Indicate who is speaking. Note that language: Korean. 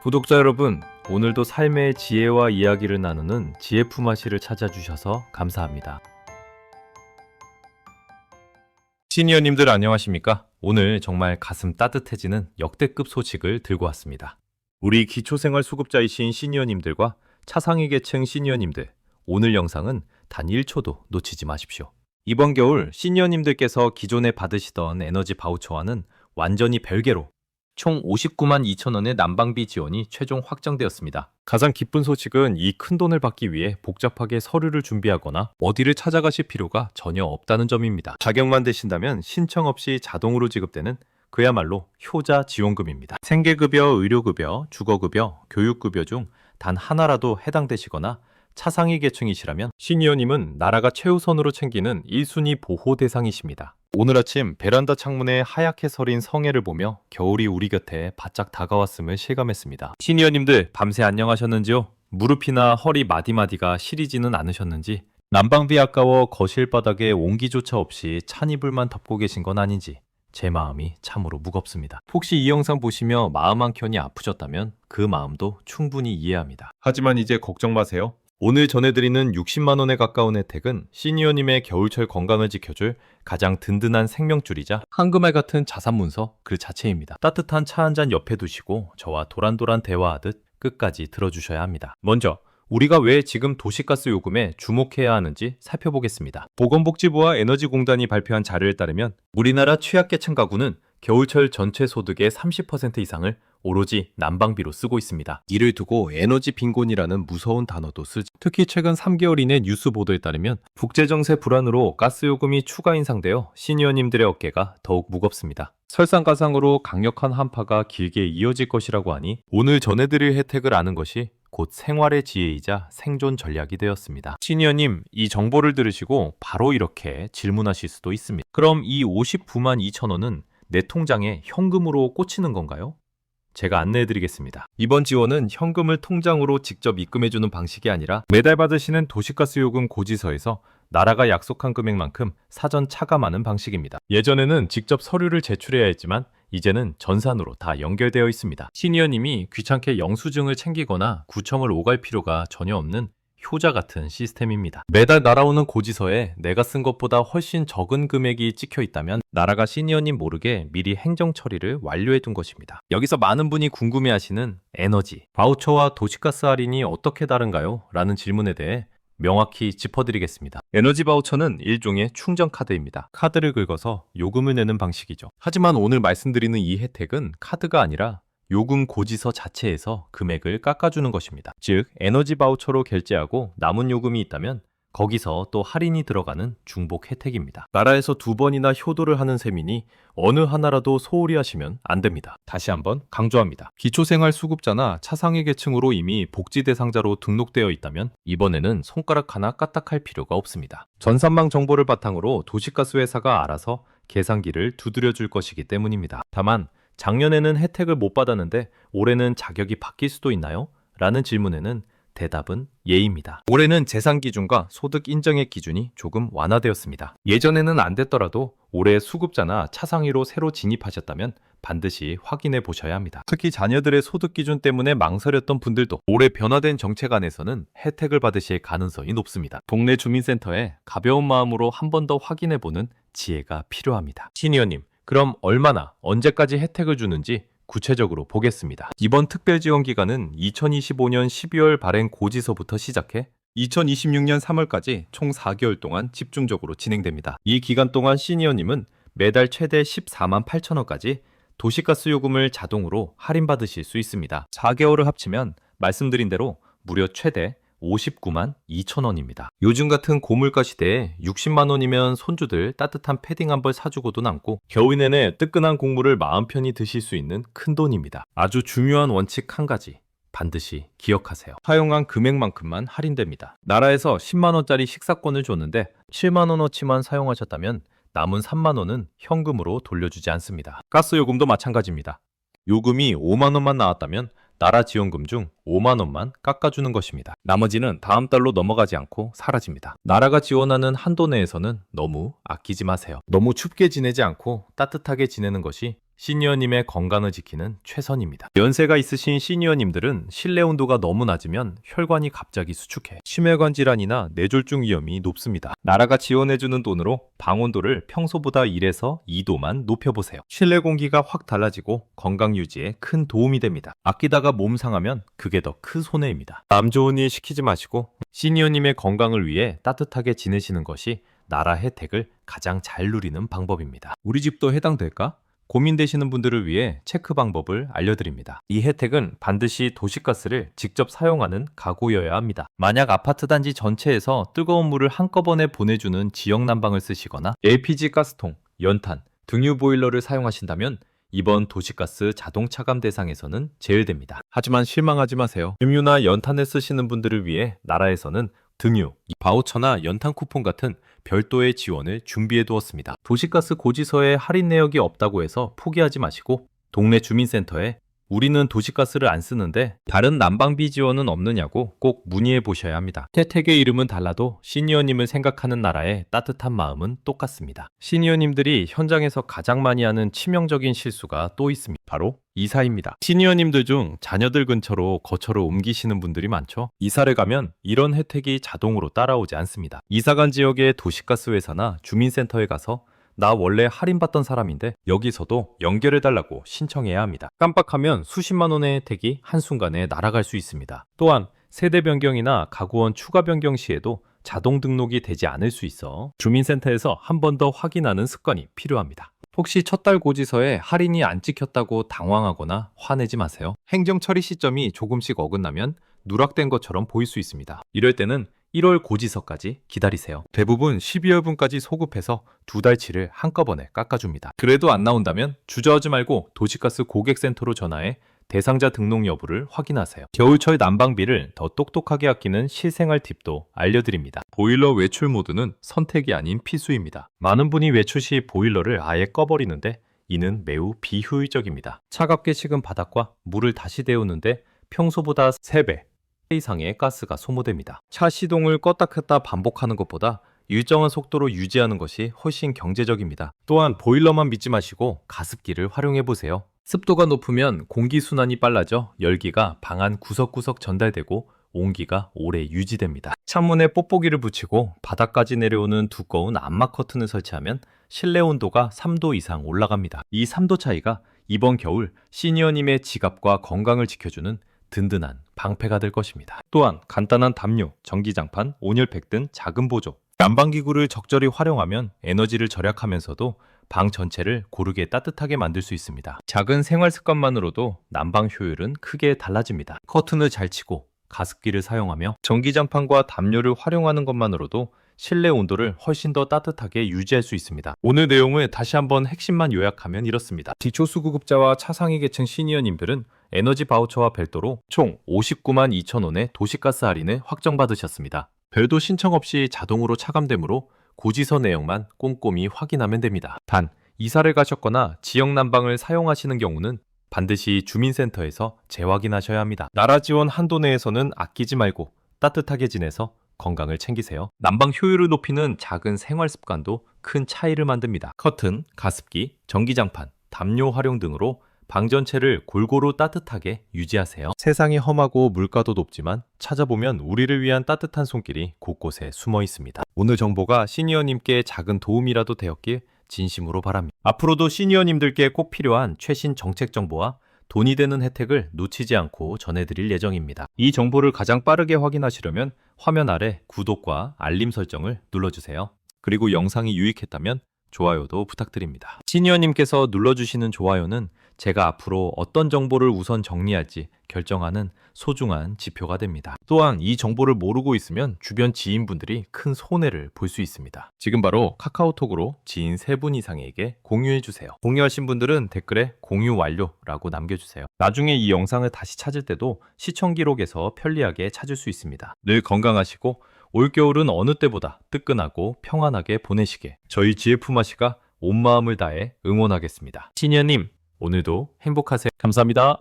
Speaker 1: 구독자 여러분, 오늘도 삶의 지혜와 이야기를 나누는 지혜품아시를 찾아주셔서 감사합니다. 시니어님들 안녕하십니까? 오늘 정말 가슴 따뜻해지는 역대급 소식을 들고 왔습니다. 우리 기초생활 수급자이신 시니어님들과 차상위 계층 시니어님들, 오늘 영상은 단 1초도 놓치지 마십시오. 이번 겨울 시니어님들께서 기존에 받으시던 에너지 바우처와는 완전히 별개로 총 59만 2천 원의 난방비 지원이 최종 확정되었습니다. 가장 기쁜 소식은 이 큰돈을 받기 위해 복잡하게 서류를 준비하거나 어디를 찾아가실 필요가 전혀 없다는 점입니다. 자격만 되신다면 신청 없이 자동으로 지급되는 그야말로 효자 지원금입니다. 생계급여, 의료급여, 주거급여, 교육급여 중 단 하나라도 해당되시거나 차상위 계층이시라면 시니어님은 나라가 최우선으로 챙기는 1순위 보호 대상이십니다. 오늘 아침 베란다 창문에 하얗게 서린 성에를 보며 겨울이 우리 곁에 바짝 다가왔음을 실감했습니다. 시니어님들 밤새 안녕하셨는지요? 무릎이나 허리 마디마디가 시리지는 않으셨는지, 난방비 아까워 거실 바닥에 온기조차 없이 찬이불만 덮고 계신 건 아닌지 제 마음이 참으로 무겁습니다. 혹시 이 영상 보시며 마음 한켠이 아프셨다면 그 마음도 충분히 이해합니다. 하지만 이제 걱정 마세요. 오늘 전해드리는 60만 원에 가까운 혜택은 시니어님의 겨울철 건강을 지켜줄 가장 든든한 생명줄이자 황금알 같은 자산문서 그 자체입니다. 따뜻한 차 한 잔 옆에 두시고 저와 도란도란 대화하듯 끝까지 들어주셔야 합니다. 먼저 우리가 왜 지금 도시가스 요금에 주목해야 하는지 살펴보겠습니다. 보건복지부와 에너지공단이 발표한 자료에 따르면 우리나라 취약계층 가구는 겨울철 전체 소득의 30% 이상을 오로지 난방비로 쓰고 있습니다. 이를 두고 에너지 빈곤이라는 무서운 단어도 쓰지. 특히 최근 3개월 이내 뉴스 보도에 따르면 국제정세 불안으로 가스요금이 추가 인상되어 시니어님들의 어깨가 더욱 무겁습니다. 설상가상으로 강력한 한파가 길게 이어질 것이라고 하니 오늘 전해드릴 혜택을 아는 것이 곧 생활의 지혜이자 생존 전략이 되었습니다. 시니어님, 이 정보를 들으시고 바로 이렇게 질문하실 수도 있습니다. 그럼 이 59만 2천 원은 내 통장에 현금으로 꽂히는 건가요? 제가 안내해드리겠습니다. 이번 지원은 현금을 통장으로 직접 입금해주는 방식이 아니라 매달 받으시는 도시가스 요금 고지서에서 나라가 약속한 금액만큼 사전 차감하는 방식입니다. 예전에는 직접 서류를 제출해야 했지만 이제는 전산으로 다 연결되어 있습니다. 시니어님이 귀찮게 영수증을 챙기거나 구청을 오갈 필요가 전혀 없는 효자 같은 시스템입니다. 매달 날아오는 고지서에 내가 쓴 것보다 훨씬 적은 금액이 찍혀 있다면 나라가 시니어님 모르게 미리 행정 처리를 완료해 둔 것입니다. 여기서 많은 분이 궁금해하시는 에너지, 바우처와 도시가스 할인이 어떻게 다른가요? 라는 질문에 대해 명확히 짚어드리겠습니다. 에너지 바우처는 일종의 충전 카드입니다. 카드를 긁어서 요금을 내는 방식이죠. 하지만 오늘 말씀드리는 이 혜택은 카드가 아니라 요금 고지서 자체에서 금액을 깎아주는 것입니다. 즉, 에너지 바우처로 결제하고 남은 요금이 있다면 거기서 또 할인이 들어가는 중복 혜택입니다. 나라에서 2번이나 효도를 하는 셈이니 어느 하나라도 소홀히 하시면 안 됩니다. 다시 한번 강조합니다. 기초생활 수급자나 차상위 계층으로 이미 복지 대상자로 등록되어 있다면 이번에는 손가락 하나 까딱할 필요가 없습니다. 전산망 정보를 바탕으로 도시가스 회사가 알아서 계산기를 두드려 줄 것이기 때문입니다. 다만 작년에는 혜택을 못 받았는데 올해는 자격이 바뀔 수도 있나요? 라는 질문에는 대답은 예입니다. 올해는 재산 기준과 소득 인정액 기준이 조금 완화되었습니다. 예전에는 안 됐더라도 올해 수급자나 차상위로 새로 진입하셨다면 반드시 확인해 보셔야 합니다. 특히 자녀들의 소득 기준 때문에 망설였던 분들도 올해 변화된 정책 안에서는 혜택을 받으실 가능성이 높습니다. 동네 주민센터에 가벼운 마음으로 한 번 더 확인해 보는 지혜가 필요합니다. 시니어님, 그럼 얼마나 언제까지 혜택을 주는지 구체적으로 보겠습니다. 이번 특별지원기간은 2025년 12월 발행 고지서부터 시작해 2026년 3월까지 총 4개월 동안 집중적으로 진행됩니다. 이 기간 동안 시니어님은 매달 최대 14만 8천 원까지 도시가스 요금을 자동으로 할인받으실 수 있습니다. 4개월을 합치면 말씀드린 대로 무려 최대 59만 2천 원입니다. 요즘 같은 고물가 시대에 60만 원이면 손주들 따뜻한 패딩 한 벌 사주고도 남고 겨울 내내 뜨끈한 국물을 마음 편히 드실 수 있는 큰 돈입니다. 아주 중요한 원칙 한 가지 반드시 기억하세요. 사용한 금액만큼만 할인됩니다. 나라에서 10만 원짜리 식사권을 줬는데 7만 원어치만 사용하셨다면 남은 3만 원은 현금으로 돌려주지 않습니다. 가스 요금도 마찬가지입니다. 요금이 5만 원만 나왔다면 나라 지원금 중 5만 원만 깎아주는 것입니다. 나머지는 다음 달로 넘어가지 않고 사라집니다. 나라가 지원하는 한도 내에서는 너무 아끼지 마세요. 너무 춥게 지내지 않고 따뜻하게 지내는 것이 시니어님의 건강을 지키는 최선입니다. 연세가 있으신 시니어님들은 실내 온도가 너무 낮으면 혈관이 갑자기 수축해 심혈관 질환이나 뇌졸중 위험이 높습니다. 나라가 지원해주는 돈으로 방온도를 평소보다 1에서 2도만 높여보세요. 실내 공기가 확 달라지고 건강 유지에 큰 도움이 됩니다. 아끼다가 몸 상하면 그게 더 큰 손해입니다. 남 좋은 일 시키지 마시고 시니어님의 건강을 위해 따뜻하게 지내시는 것이 나라 혜택을 가장 잘 누리는 방법입니다. 우리 집도 해당될까? 고민되시는 분들을 위해 체크 방법을 알려드립니다. 이 혜택은 반드시 도시가스를 직접 사용하는 가구여야 합니다. 만약 아파트 단지 전체에서 뜨거운 물을 한꺼번에 보내주는 지역 난방을 쓰시거나 LPG 가스통, 연탄, 등유 보일러를 사용하신다면 이번 도시가스 자동 차감 대상에서는 제외됩니다. 하지만 실망하지 마세요. 등유나 연탄을 쓰시는 분들을 위해 나라에서는 등유, 바우처나 연탄 쿠폰 같은 별도의 지원을 준비해 두었습니다. 도시가스 고지서에 할인 내역이 없다고 해서 포기하지 마시고 동네 주민센터에 우리는 도시가스를 안 쓰는데 다른 난방비 지원은 없느냐고 꼭 문의해 보셔야 합니다. 혜택의 이름은 달라도 시니어님을 생각하는 나라의 따뜻한 마음은 똑같습니다. 시니어님들이 현장에서 가장 많이 하는 치명적인 실수가 또 있습니다. 바로 이사입니다. 시니어님들 중 자녀들 근처로 거처를 옮기시는 분들이 많죠. 이사를 가면 이런 혜택이 자동으로 따라오지 않습니다. 이사간 지역의 도시가스 회사나 주민센터에 가서 나 원래 할인받던 사람인데 여기서도 연결해달라고 신청해야 합니다. 깜빡하면 수십만 원의 혜택이 한순간에 날아갈 수 있습니다. 또한 세대 변경이나 가구원 추가 변경 시에도 자동 등록이 되지 않을 수 있어 주민센터에서 한 번 더 확인하는 습관이 필요합니다. 혹시 첫 달 고지서에 할인이 안 찍혔다고 당황하거나 화내지 마세요. 행정 처리 시점이 조금씩 어긋나면 누락된 것처럼 보일 수 있습니다. 이럴 때는 1월 고지서까지 기다리세요. 대부분 12월분까지 소급해서 2달치를 한꺼번에 깎아줍니다. 그래도 안 나온다면 주저하지 말고 도시가스 고객센터로 전화해 대상자 등록 여부를 확인하세요. 겨울철 난방비를 더 똑똑하게 아끼는 실생활 팁도 알려드립니다. 보일러 외출 모드는 선택이 아닌 필수입니다. 많은 분이 외출 시 보일러를 아예 꺼버리는데 이는 매우 비효율적입니다. 차갑게 식은 바닥과 물을 다시 데우는데 평소보다 3배 이상의 가스가 소모됩니다. 차 시동을 껐다 켰다 반복하는 것보다 일정한 속도로 유지하는 것이 훨씬 경제적입니다. 또한 보일러만 믿지 마시고 가습기를 활용해 보세요. 습도가 높으면 공기순환이 빨라져 열기가 방 안 구석구석 전달되고 온기가 오래 유지됩니다. 창문에 뽁뽁이를 붙이고 바닥까지 내려오는 두꺼운 암막 커튼을 설치하면 실내 온도가 3도 이상 올라갑니다. 이 3도 차이가 이번 겨울 시니어님의 지갑과 건강을 지켜주는 든든한 방패가 될 것입니다. 또한 간단한 담요, 전기장판, 온열팩 등 작은 보조, 난방기구를 적절히 활용하면 에너지를 절약하면서도 방 전체를 고르게 따뜻하게 만들 수 있습니다. 작은 생활 습관만으로도 난방 효율은 크게 달라집니다. 커튼을 잘 치고 가습기를 사용하며 전기장판과 담요를 활용하는 것만으로도 실내 온도를 훨씬 더 따뜻하게 유지할 수 있습니다. 오늘 내용을 다시 한번 핵심만 요약하면 이렇습니다. 기초수급자와 차상위 계층 시니어님들은 에너지 바우처와 별도로 총 59만 2천 원의 도시가스 할인을 확정받으셨습니다. 별도 신청 없이 자동으로 차감되므로 고지서 내용만 꼼꼼히 확인하면 됩니다. 단, 이사를 가셨거나 지역 난방을 사용하시는 경우는 반드시 주민센터에서 재확인하셔야 합니다. 나라 지원 한도 내에서는 아끼지 말고 따뜻하게 지내서 건강을 챙기세요. 난방 효율을 높이는 작은 생활 습관도 큰 차이를 만듭니다. 커튼, 가습기, 전기장판, 담요 활용 등으로 방 전체를 골고루 따뜻하게 유지하세요. 세상이 험하고 물가도 높지만 찾아보면 우리를 위한 따뜻한 손길이 곳곳에 숨어 있습니다. 오늘 정보가 시니어님께 작은 도움이라도 되었길 진심으로 바랍니다. 앞으로도 시니어님들께 꼭 필요한 최신 정책 정보와 돈이 되는 혜택을 놓치지 않고 전해드릴 예정입니다. 이 정보를 가장 빠르게 확인하시려면 화면 아래 구독과 알림 설정을 눌러주세요. 그리고 영상이 유익했다면 좋아요도 부탁드립니다. 시니어님께서 눌러주시는 좋아요는 제가 앞으로 어떤 정보를 우선 정리할지 결정하는 소중한 지표가 됩니다. 또한 이 정보를 모르고 있으면 주변 지인분들이 큰 손해를 볼 수 있습니다. 지금 바로 카카오톡으로 지인 3분 이상에게 공유해주세요. 공유하신 분들은 댓글에 공유 완료라고 남겨주세요. 나중에 이 영상을 다시 찾을 때도 시청 기록에서 편리하게 찾을 수 있습니다. 늘 건강하시고 올겨울은 어느 때보다 뜨끈하고 평안하게 보내시게 저희 GF마시가 온 마음을 다해 응원하겠습니다. 시니어님, 오늘도 행복하세요. 감사합니다.